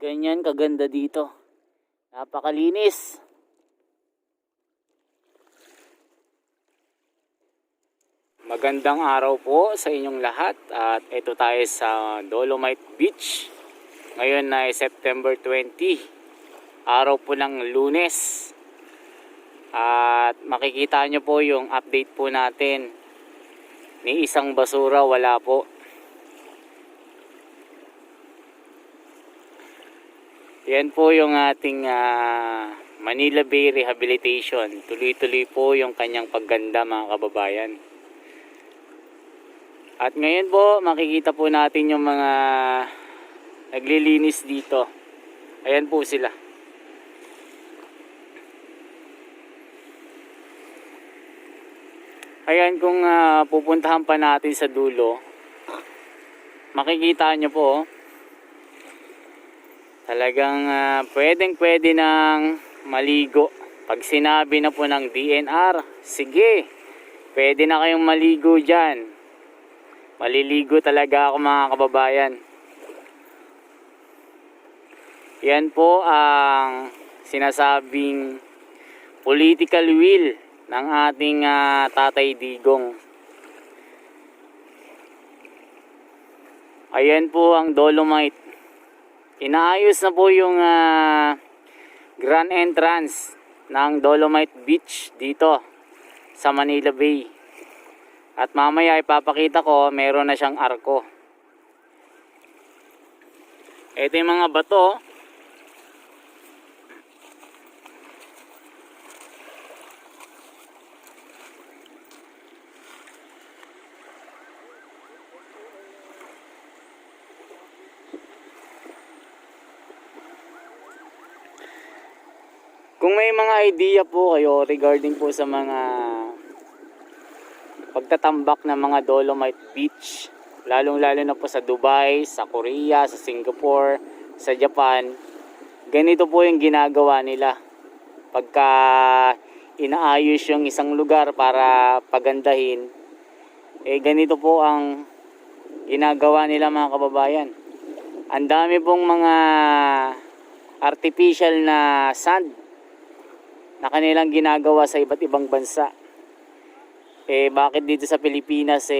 Ganyan kaganda dito. Napakalinis. Magandang araw po sa inyong lahat at ito tayo sa Dolomite Beach. Ngayon ay September 20, araw po ng Lunes. At makikita nyo po yung update po natin. Ni isang basura wala po. Yan po yung ating Manila Bay Rehabilitation. Tuloy-tuloy po yung kanyang pagganda mga kababayan. At ngayon po makikita po natin yung mga naglilinis dito. Ayan po sila. Ayan, kung pupuntahan pa natin sa dulo, makikita nyo po. Talagang pwedeng-pwede nang maligo. Pag sinabi na po ng DNR, sige, pwede na kayong maligo dyan. Maliligo talaga ako mga kababayan. Yan po ang sinasabing political will ng ating Tatay Digong. Ayan po ang Dolomite. Inaayos na po yung grand entrance ng Dolomite Beach dito sa Manila Bay. At mamaya ipapakita ko, meron na siyang arko. Ito yung mga bato. Kung may mga idea po kayo regarding po sa mga pagtatambak ng mga Dolomite Beach, lalong-lalo na po sa Dubai, sa Korea, sa Singapore, sa Japan, ganito po yung ginagawa nila. Pagka inaayos yung isang lugar para pagandahin, ganito po ang ginagawa nila mga kababayan. Ang dami pong mga artificial na sand na kanilang ginagawa sa iba't ibang bansa. Bakit dito sa Pilipinas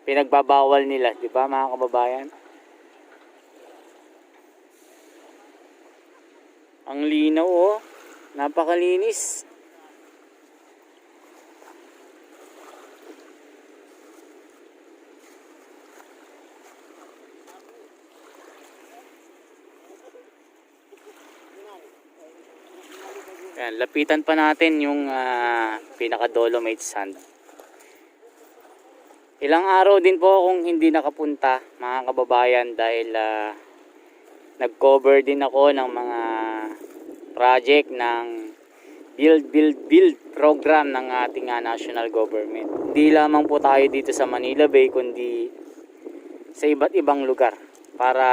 pinagbabawal nila, di ba mga kababayan? Ang linaw oh, napakalinis. Yan, lapitan pa natin yung pinaka-Dolomite sand. Ilang araw din po akong hindi nakapunta mga kababayan dahil nag-cover din ako ng mga project ng build program ng ating national government. Hindi lamang po tayo dito sa Manila Bay kundi sa iba't ibang lugar para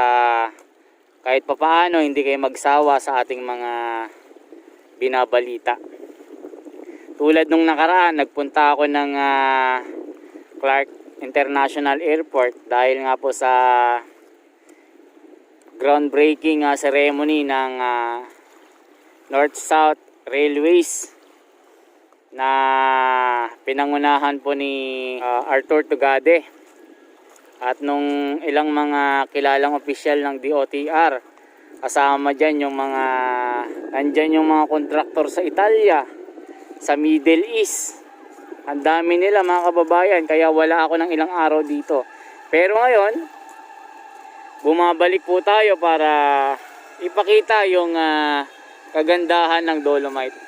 kahit papaano hindi kayo magsawa sa ating mga binabalita. Tulad nung nakaraan, nagpunta ako ng Clark International Airport dahil nga po sa groundbreaking ceremony ng North-South Railways na pinangunahan po ni Arthur Tugade at nung ilang mga kilalang opisyal ng DOTR. Kasama dyan yung mga nandyan yung mga kontraktor sa Italia, sa Middle East. Ang dami nila mga kababayan, kaya wala ako ng ilang araw dito. Pero ngayon, bumabalik po tayo para ipakita yung kagandahan ng Dolomite.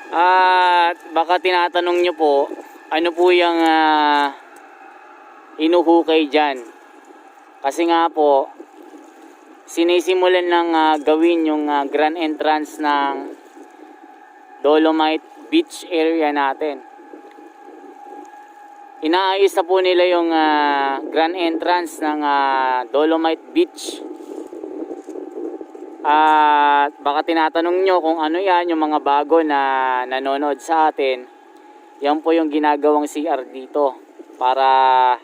At baka tinatanong nyo po, ano po yung inuhukay dyan? Kasi nga po, sinisimulan ng gawin yung grand entrance ng Dolomite Beach area natin. Inaayos na po nila yung grand entrance ng Dolomite Beach. At baka tinatanong nyo kung ano yan, yung mga bago na nanonood sa atin. Yan po yung ginagawang CR dito para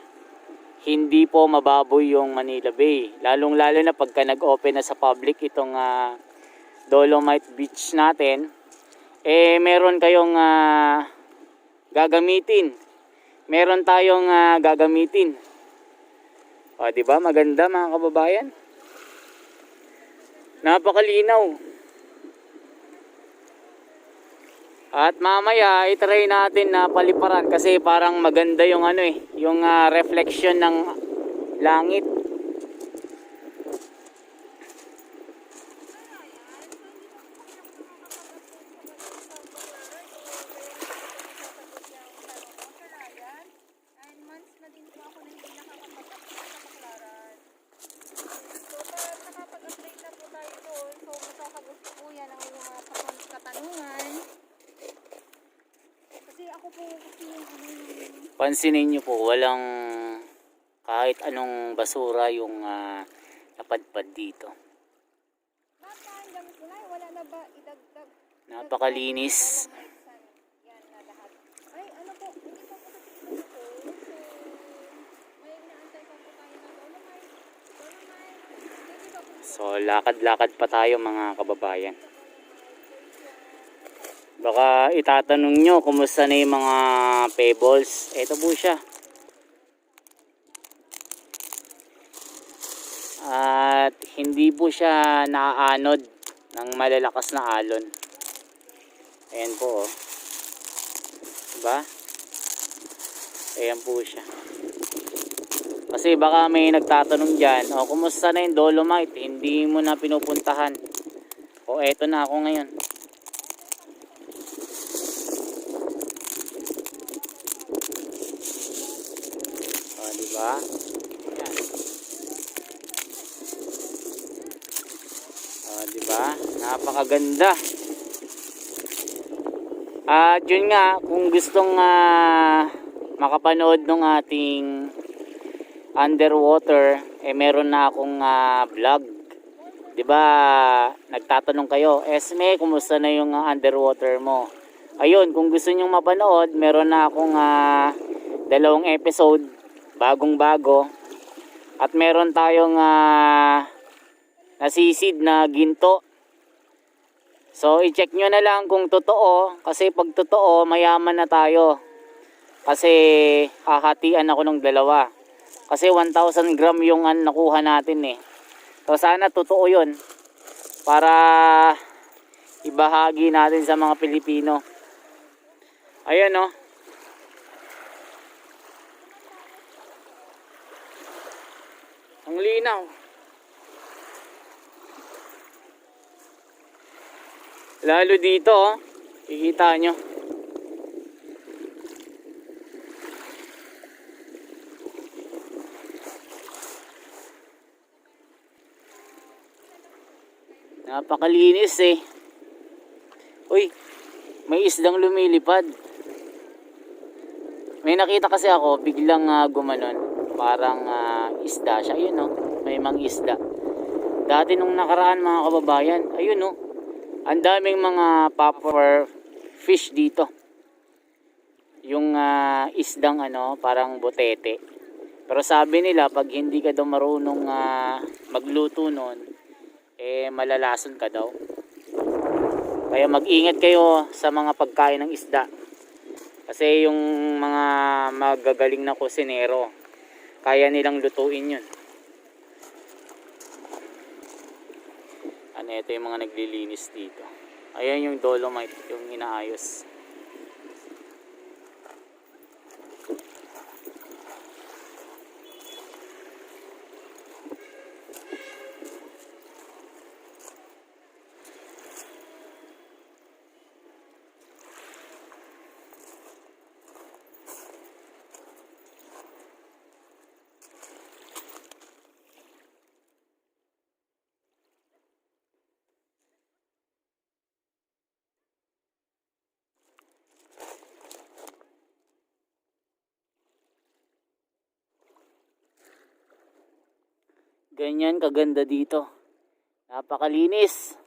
hindi po mababoy yung Manila Bay. Lalong lalo na pagka nag-open na sa public itong Dolomite Beach natin, meron kayong gagamitin. Meron tayong gagamitin. O, di ba? Maganda mga kababayan. Napakalinaw. At mamaya i-try natin na paliparan kasi parang maganda yung yung reflection ng langit. Pansinin nyo po, walang kahit anong basura yung napadpad dito. Napakalinis. So lakad-lakad pa tayo mga kababayan. Baka itatanong nyo kumusta na yung mga pebbles. Ito po siya. At hindi po siya naaanod ng malalakas na alon. Ayan po, oh. Diba? Ayan po siya. Kasi baka may nagtatanong dyan, kumusta na yung Dolomite? Hindi mo na pinupuntahan. Eto na ako ngayon. Diba? Ayan. Diba? Napakaganda. At yun nga, kung gustong makapanood ng ating underwater, meron na akong vlog. Diba? Nagtatanong kayo, Esme, kumusta na yung underwater mo? Ayun, kung gusto nyong mapanood, meron na akong 2 episode, bagong-bago. At meron tayong nasisid na ginto. So, i-check nyo na lang kung totoo. Kasi pag totoo, mayaman na tayo. Kasi hahatian ako ng 2. Kasi 1,000 gram yung nakuha natin eh. So, sana totoo yun. Para ibahagi natin sa mga Pilipino. Ayan, oh. Ang linaw. Lalo dito, oh. Kikita nyo. Napakalinis eh. Uy, may isdang lumilipad. May nakita kasi ako, biglang gumanon. Parang isda siya. Ayun, oh. May mga isda. Dati nung nakaraan mga kababayan, ayun, oh. Ang daming mga popper fish dito. Yung isdang parang butete. Pero sabi nila, pag hindi ka daw marunong magluto nun, malalason ka daw. Kaya mag-ingat kayo sa mga pagkain ng isda. Kasi yung mga magagaling na kusinero, kaya nilang lutuin yun. Ito yung mga naglilinis dito. Ayan yung Dolomite, yung inaayos. Ganyan kaganda dito. Napakalinis.